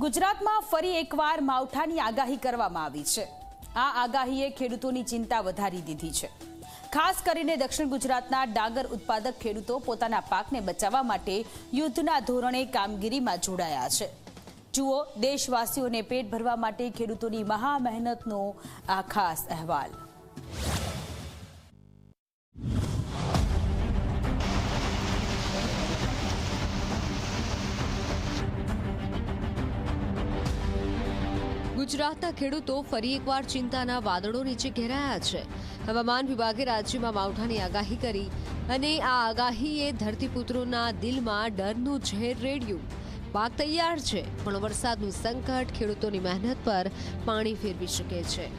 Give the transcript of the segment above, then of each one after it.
ગુજરાતમાં ફરી એકવાર માવઠાની આગાહી કરવામાં આવી છે। આ આગાહીએ ખેડૂતોની ચિંતા વધારી દીધી છે। ખાસ કરીને દક્ષિણ ગુજરાતના ડાંગર ઉત્પાદક ખેડૂતો પોતાના પાકને બચાવવા માટે યુદ્ધના ધોરણે કામગીરીમાં જોડાયા છે। જુઓ દેશવાસીઓને પેટ ભરવા માટે ખેડૂતોની મહા મહેનતનો આ ખાસ અહેવાલ। ગુજરાતના ખેડૂતો ફરી એકવાર ચિંતાના વાદળો નીચે ઘેરાયા છે। હવામાન વિભાગે રાજ્યમાં માવઠાની આગાહી કરી અને આ આગાહીએ ધરતીપુત્રોના દિલમાં ડરનું ઝેર રેડ્યું। પાક તૈયાર છે, પણ વરસાદનું સંકટ ખેડૂતોની મહેનત પર પાણી ફેરવી શકે છે।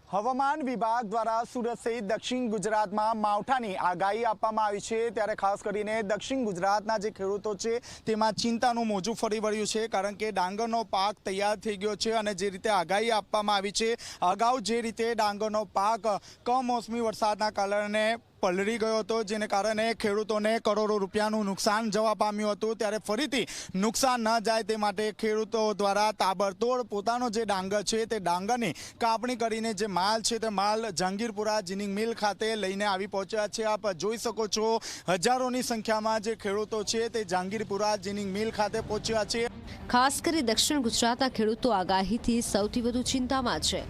હવામાન વિભાગ દ્વારા સુરત સહિત દક્ષિણ ગુજરાતમાં માવઠાની આગાહી આપવામાં આવી છે, ત્યારે ખાસ કરીને દક્ષિણ ગુજરાતના જે ખેડૂતો છે તેમાં ચિંતાનું મોજું ફરી વળ્યું છે, કારણ કે ડાંગરનો પાક તૈયાર થઈ ગયો છે અને જે રીતે આગાહી આપવામાં આવી છે, અગાઉ જે રીતે ડાંગરનો પાક કમોસમી વરસાદના કારણે પલળી ગયો હતો, જેને કારણે ખેડૂતોને કરોડો રૂપિયાનું નુકસાન જવા પામ્યું હતું। ત્યારે ફરીથી નુકસાન ન જાય તે માટે ખેડૂતો દ્વારા તાબડતોડ પોતાનો જે ડાંગર છે તે ડાંગરની કાપણી કરીને જે માલ છે તે માલ જહાંગીરપુરા જીનિંગ મિલ ખાતે લઈને આવી પહોંચ્યા છે। આપ જોઈ શકો છો હજારોની સંખ્યામાં જે ખેડૂતો છે તે જહાંગીરપુરા જીનિંગ મિલ ખાતે પહોંચ્યા છે। ખાસ કરી દક્ષિણ ગુજરાતના ખેડૂતો આગાહીથી સૌથી વધુ ચિંતામાં છે।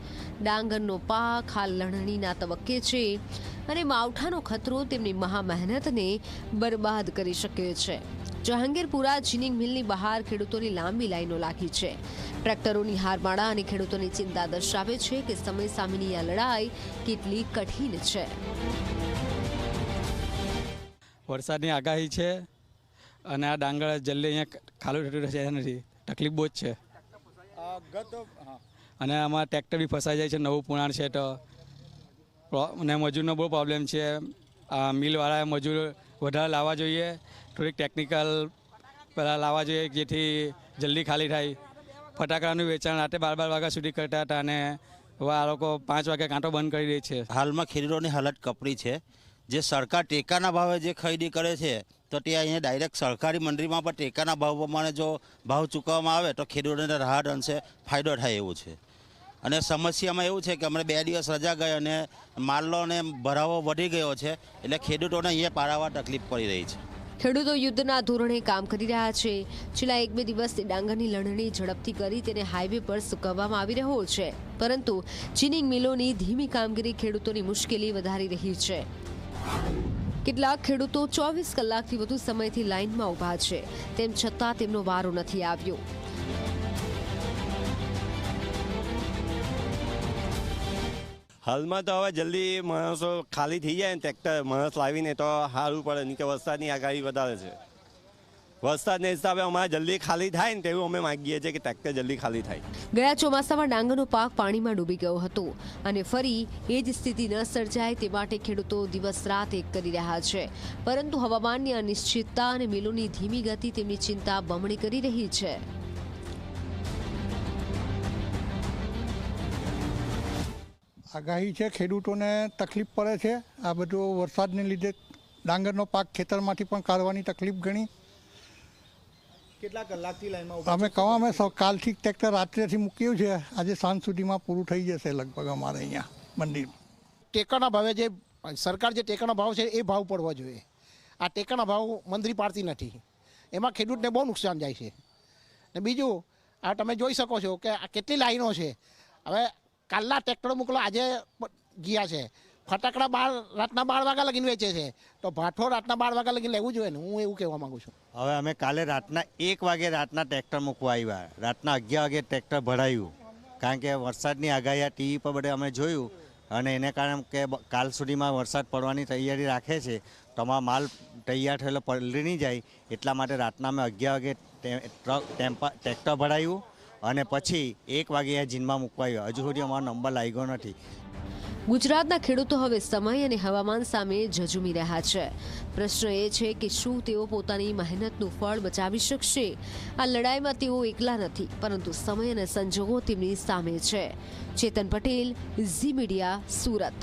ડાંગરનો પાક હાલ લણણીના તબક્કે છે અને માવઠાનો ખતરો તેમની મહા મહેનતને બરબાદ કરી શકે છે। જહાંગીરપુરા જીનિંગ મિલની બહાર ખેડૂતોની લાંબી લાઈનો લાગી છે। ટ્રેક્ટરોની હારમાળા અને ખેડૂતોની ચિંતા દર્શાવે છે કે સમય સામેની આ લડાઈ કેટલી કઠિન છે। વરસાદની આગાહી છે અને આ ડાંગર જલ્દી અહીંયા ખાલું થતું છે નથી, તકલીફ બહુ જ છે અને આમાં ટ્રેક્ટર બી ફસાઈ જાય છે, નવું પુરાણ છે તો અને મજૂરનો બહુ પ્રોબ્લેમ છે। આ મિલવાળાએ મજૂર વધારે લાવવા જોઈએ, થોડીક ટેકનિકલ પહેલાં લાવવા જોઈએ જેથી જલ્દી ખાલી થાય। ફટાકડાનું વેચાણ રાતે 12 વાગ્યા સુધી કરતા હતા અને હવે આ લોકો 5 વાગે કાંટો બંધ કરી દે છે। હાલમાં ખેડૂતોની હાલત કપરી છે। જે સરકાર ટેકાના ભાવે જે ખરીદી કરે છે તો તે અહીંયા ડાયરેક્ટ સરકારી મંડળીમાં પણ ટેકાના ભાવ પ્રમાણે જો ભાવ ચૂકવવામાં આવે તો ખેડૂતોને રાહત અંશે ફાયદો થાય એવું છે। અને સમસ્યામાં એવું છે કે અમને 2 દિવસ રજા ગઈ અને માલનો અને ભરાવો વધી ગયો છે, એટલે ખેડૂતોને અહીંયા પારાવાર તકલીફ પડી રહી છે। ખેડૂતો યુદ્ધના ધોરણે કામ કરી રહ્યા છે। છેલ્લા 1-2 દિવસથી ડાંગરની લણણી ઝડપથી કરી તેને હાઈવે પર સૂકવવામાં આવી રહ્યો છે, પરંતુ જીનિંગ મિલોની ધીમી કામગીરી ખેડૂતોની મુશ્કેલી વધારી રહી છે। કેટલાક ખેડૂતો 24 કલાકથી વધુ સમયથી લાઇનમાં ઊભા છે, તેમ છતાં તેમનો વારો નથી આવ્યો। હાલમાં તો હવે જલ્દી માણસો ખાલી થઈ જાય ને ટ્રેક્ટર માણસ લાવીને તો સારું પડે, નહીં કે વરસાદની આગાહી વધારે છે। વરસાદના હિસાબે અમારે જલ્દી ખાલી થાય ને તેવું અમે માગીએ છીએ કે ટ્રેક્ટર જલ્દી ખાલી થાય। ગયા ચોમાસામાં ડાંગરનો પાક પાણીમાં ડૂબી ગયો હતો અને ફરી એ જ સ્થિતિ ન સર્જાય તે માટે ખેડૂતો દિવસ રાત એક કરી રહ્યા છે, પરંતુ હવામાનની અનિશ્ચિતતા અને મિલોની ધીમી ગતિ તેમની ચિંતા બમણી કરી રહી છે। આગાહી છે, ખેડૂતોને તકલીફ પડે છે। આ બધો વરસાદને લીધે ડાંગરનો પાક ખેતરમાંથી પણ કાઢવાની તકલીફ ઘણી। કેટલા કલાકથી લાઈનમાં અમે અમે કાલથી ટ્રેક્ટર રાત્રેથી મૂક્યું છે, આજે સાંજ સુધીમાં પૂરું થઈ જશે લગભગ અમારે અહીંયા મંદિર। ટેકાના ભાવે જે સરકાર જે ટેકાના ભાવ છે એ ભાવ પડવા જોઈએ। આ ટેકાના ભાવ મંત્રી પાડતી નથી, એમાં ખેડૂતને બહુ નુકસાન જાય છે। ને બીજું આ તમે જોઈ શકો છો કે આ કેટલી લાઈનો છે। હવે કાલના ટ્રેક્ટરો મોકલો આજે ગયા છે, ફટાકડા રાતના 12 વાગ્યા લગીને વેચે છે, તો ભાઠો રાતના 12 વાગ્યા લગીને લેવું જોઈએ ને, હું એવું કહેવા માંગુ છું। હવે અમે કાલે રાતના 1 વાગે રાતના ટ્રેક્ટર મૂકવા આવ્યા, રાતના 11 વાગે ટ્રેક્ટર ભરાયું, કારણ કે વરસાદની આગાહી ટીવી પર બધે અમે જોયું અને એને કારણે કે કાલ સુધીમાં વરસાદ પડવાની તૈયારી રાખે છે, તો અમારો માલ તૈયાર થયેલો પલળી નહીં જાય એટલા માટે રાતના અમે 11 વાગે ટ્રેક્ટર ભરાયું અને પછી 1 વાગે આ જીનમાં મૂકવા આવ્યો। હજુ સુધી અમારો નંબર લાગ્યો નથી। ગુજરાતના ખેડૂતો હવે સમય અને હવામાન સામે ઝઝૂમી રહ્યા છે। પ્રશ્ન એ છે કે શું તેઓ પોતાની મહેનતનું ફળ બચાવી શકશે? આ લડાઈમાં તેઓ એકલા નથી, પરંતુ સમય અને સંજોગો તેમની સામે છે। ચેતન પટેલ, ઝી મીડિયા, સુરત।